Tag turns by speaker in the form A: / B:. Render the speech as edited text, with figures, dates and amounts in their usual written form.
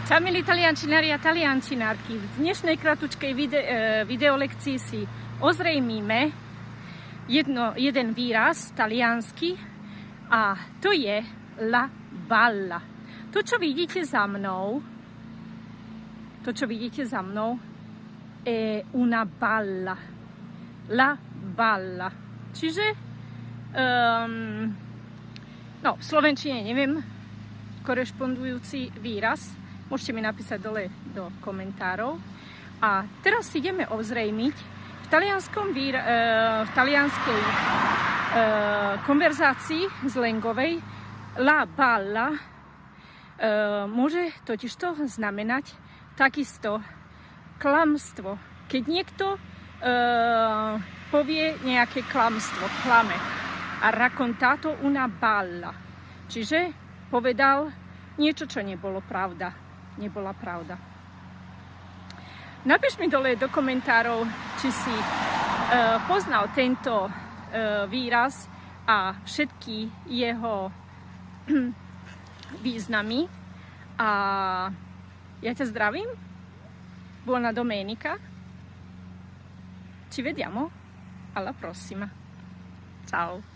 A: Ciao milí taliančinári a taliančinárky. V dnešnej kratučkej videolekcii si ozrejmíme jeden výraz taliansky a to je la balla. To, čo vidíte za mnou, je una balla. La balla. Čiže v slovenčine neviem korešpondujúci výraz. Môžete mi napísať dole do komentárov. A teraz si ideme ozrejmiť v talianskej konverzácii slangovej la balla môže totižto znamenať takisto klamstvo. Keď niekto povie nejaké klamstvo, klame. A raccontato una balla. Čiže povedal niečo, čo nebola pravda. Napíš mi dole do komentárov, či si poznal tento výraz a všetky jeho významy. A ja ťa zdravím. Buona domenica. Ci vediamo alla prossima. Ciao.